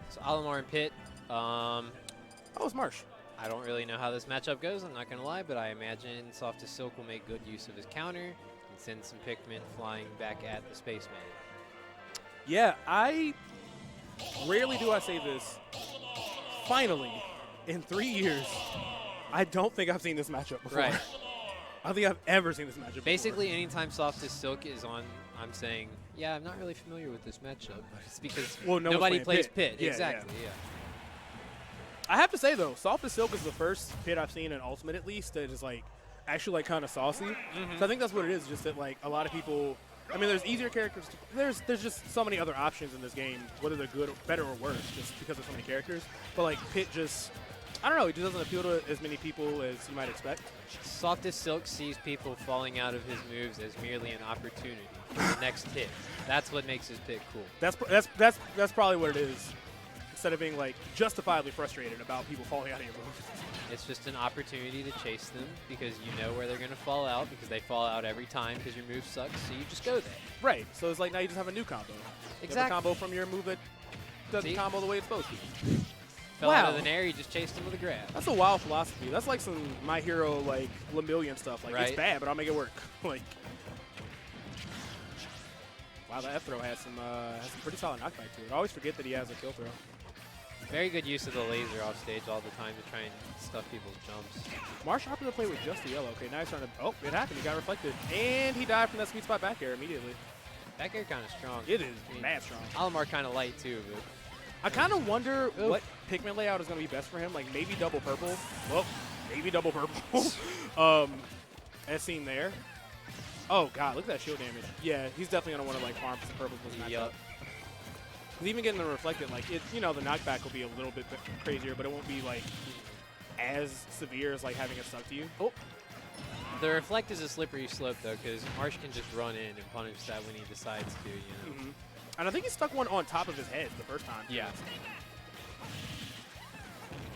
So Olimar and Pit. Oh, it's Marsh. I don't really know how this matchup goes, I'm not going to lie, but I imagine SoftAsSilque will make good use of his counter and send some Pikmin flying back at the Spaceman. Yeah, rarely do I say this. Finally, in 3 years, I don't think I've seen this matchup before. Right. I don't think I've ever seen this matchup Basically, before. anytime SoftAsSilque is on, I'm saying, yeah, I'm not really familiar with this matchup. But it's because Well, nobody plays Pit. Yeah, Exactly, yeah. I have to say, though, SoftAsSilque is the first Pit I've seen in Ultimate, at least, that is, like, actually, like, kind of saucy. So I think that's what it is, just that, like, a lot of people – I mean, there's easier characters. There's just so many other options in this game, whether they're good, better, or worse, just because there's so many characters. But, like, Pit just – I don't know. It just doesn't appeal to as many people as you might expect. SoftAsSilque sees people falling out of his moves as merely an opportunity for the next hit. That's what makes his pick cool. That's probably what it is. Instead of being like justifiably frustrated about people falling out of your moves. It's just an opportunity to chase them because you know where they're going to fall out because they fall out every time because your move sucks, so you just go there. Right. So it's like now you just have a new combo. Exactly. You have a combo from your move that doesn't combo the way it's supposed to. Fell out of the air, you just chased him with a grab. That's a wild philosophy. That's like some My Hero like Lemillion stuff. Like it's bad, but I'll make it work. Like, wow, that F throw has some pretty solid knockback to it. I always forget that he has a kill throw. Very good use of the laser off stage all the time to try and stuff people's jumps. Marsh opted to play with just the yellow. Okay, now he's trying to. Oh, it happened. He got reflected, and he died from that sweet spot back air immediately. Back air kind of strong. It is mad strong. Olimar kind of light too, but I kind of wonder what Pikmin layout is going to be best for him. Like maybe double purple. Well, maybe double purple. As seen there. Oh god, look at that shield damage. Yeah, he's definitely going to want to like farm some purple for this matchup. Because even getting the reflected, like it, you know, the knockback will be a little bit crazier, but it won't be like as severe as like having it stuck to you. Oh. The reflect is a slippery slope though, because Marsh can just run in and punish that when he decides to, you know. And I think he stuck one on top of his head the first time. Yeah.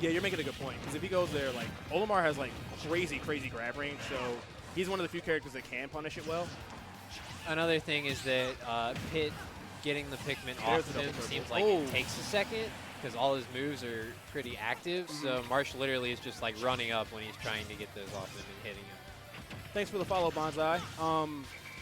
Yeah, you're making a good point. Because if he goes there, like, Olimar has, like, crazy grab range, so he's one of the few characters that can punish it well. Another thing is that Pit getting the Pikmin off of him seems like it takes a second, because all his moves are pretty active, so Marsh literally is just, like, running up when he's trying to get those off him and hitting him. Thanks for the follow, Bonsai.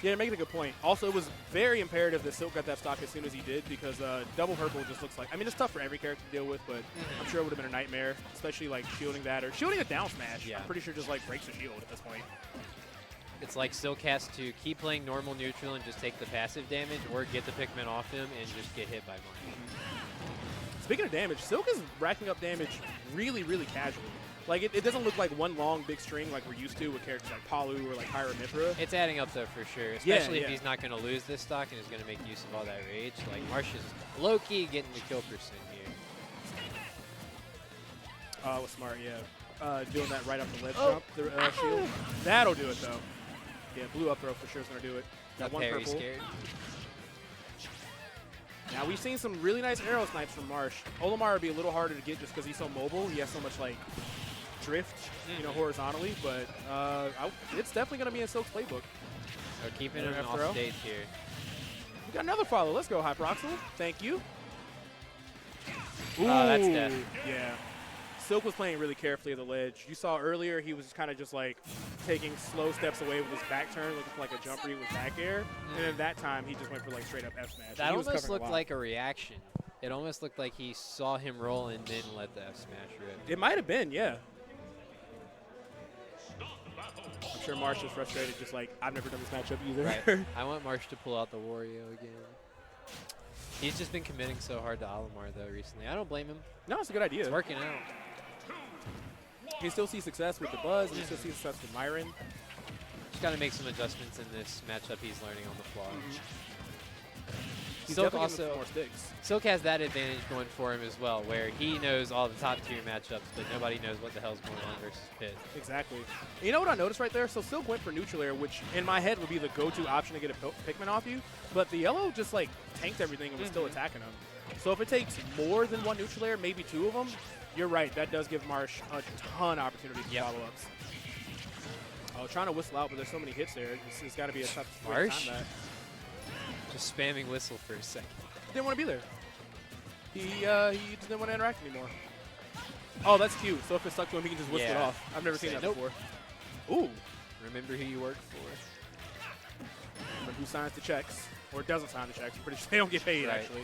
Yeah, you're making a good point. Also, it was very imperative that Silk got that stock as soon as he did because double purple just looks like, I mean, it's tough for every character to deal with, but I'm sure it would have been a nightmare, especially like shielding that or shielding a down smash. Yeah. I'm pretty sure just like breaks the shield at this point. It's like Silk has to keep playing normal neutral and just take the passive damage or get the Pikmin off him and just get hit by Marsh. Speaking of damage, Silk is racking up damage really casually. Like, it doesn't look like one long big string like we're used to with characters like Palu or like Hyra Mithra. It's adding up though for sure, especially if he's not going to lose this stock and is going to make use of all that rage. Like Marsh is low-key getting the kill percent here. Oh, smart, yeah. Doing that right up the ledge jump, the shield. That'll do it though. Yeah, blue up throw for sure is going to do it. Got one purple. Scared. Now we've seen some really nice arrow snipes from Marsh. Olimar would be a little harder to get just because he's so mobile. He has so much like drift, you know, horizontally. But it's definitely going to be in Silk's playbook. So keeping him off stage here. We got another follow. Let's go, Hyperoxyl. Thank you. Ooh, that's death. Yeah. Silk was playing really carefully at the ledge. You saw earlier he was kind of just like taking slow steps away with his back turn, looking for like a jump read with back air. And then that time he just went for like straight up F smash. That almost looked like a reaction. It almost looked like he saw him roll and then let the F smash rip. It might have been, yeah. I'm sure Marsh is frustrated, just like, I've never done this matchup either. Right. I want Marsh to pull out the Wario again. He's just been committing so hard to Olimar, though, recently. I don't blame him. No, it's a good idea. It's working out. He still sees success with the Buzz, and he still sees success with Myron. Just got to make some adjustments in this matchup he's learning on the fly. Silk also more sticks. Silk has that advantage going for him as well, where he knows all the top tier matchups, but nobody knows what the hell's going on versus Pit. Exactly. You know what I noticed right there? So Silk went for neutral air, which in my head would be the go-to option to get a Pikmin off you, but the yellow just like tanked everything and was still attacking him. So if it takes more than one neutral air, maybe two of them, you're right. That does give Marsh a ton of opportunity for follow-ups. Oh, trying to whistle out, but there's so many hits there. It's got to be a tough way to time that. Just spamming whistle for a second. Didn't want to be there. He just didn't want to interact anymore. Oh, that's cute. So if it's stuck to him, he can just whisk it off. I've never seen that before. Ooh. Remember who you work for. Remember who signs the checks. Or doesn't sign the checks. I'm pretty sure they don't get paid, actually.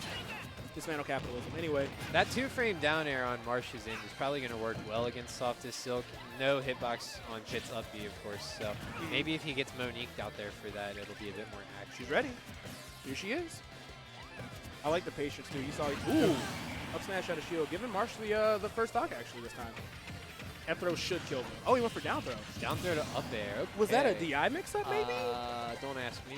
Dismantle capitalism. Anyway. That 2-frame down air on Marsh's end is probably going to work well against SoftAsSilque. No hitbox on Pit's up B, of course. So maybe if he gets Moniqued out there for that, it'll be a bit more action. She's ready. Here she is. I like the patience, too. You saw it. Ooh. Up smash out of shield. Giving Marsh the first stock, actually, this time. F throw should kill him. Oh, he went for down throw. Down throw to up air. Okay. Was that a DI mix-up, maybe? Don't ask me.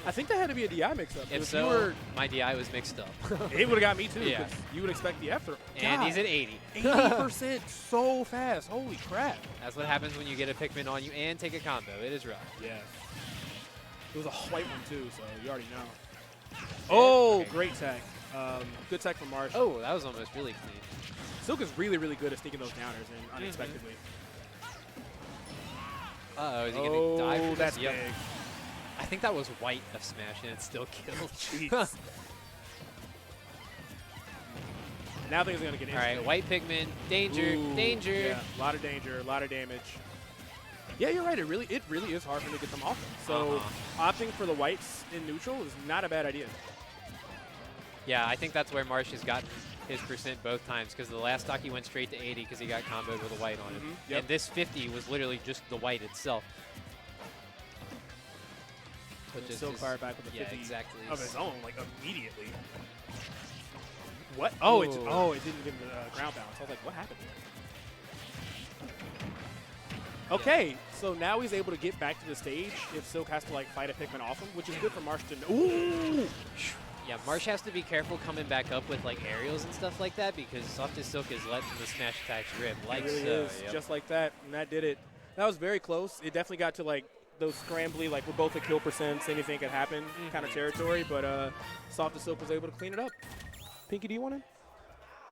I think that had to be a DI mix-up. If so, my DI was mixed up. It would have got me, too. Yeah. You would expect the F throw. And he's at 80. 80% so fast. Holy crap. That's what happens when you get a Pikmin on you and take a combo. It is rough. Yeah. It was a white one, too, so you already know. Oh, okay. Great tech. Good tech from Marsh. Oh, that was almost really clean. Silque is really, really good at sneaking those downers in unexpectedly. Uh-oh, is he going to die for this? That's yep. big. I think that was white of smash, and it still killed. Jeez. Now things are going to get interesting. All right, white Pikmin. Danger, danger. Yeah, a lot of danger, a lot of damage. Yeah, you're right. It really is hard for him to get them off him. So opting for the whites in neutral is not a bad idea. Yeah, I think that's where Marsh has gotten his percent both times, because the last stock he went straight to 80 because he got comboed with a white on him. Yep. And this 50 was literally just the white itself. But just Silque fired back with a 50 exactly. of his own, like immediately. What? Oh, it didn't give him the ground bounce. I was like, what happened here? Okay, so now he's able to get back to the stage if Silque has to like fight a Pikmin off him, which is good for Marsh to know. Ooh! Yeah, Marsh has to be careful coming back up with like aerials and stuff like that, because SoftAsSilque is letting the smash attacks rip. Like it really is, just like that, and that did it. That was very close. It definitely got to like those scrambly, like we're both at kill percents, anything could happen kind of territory, but SoftAsSilque was able to clean it up. Pinky, do you want in?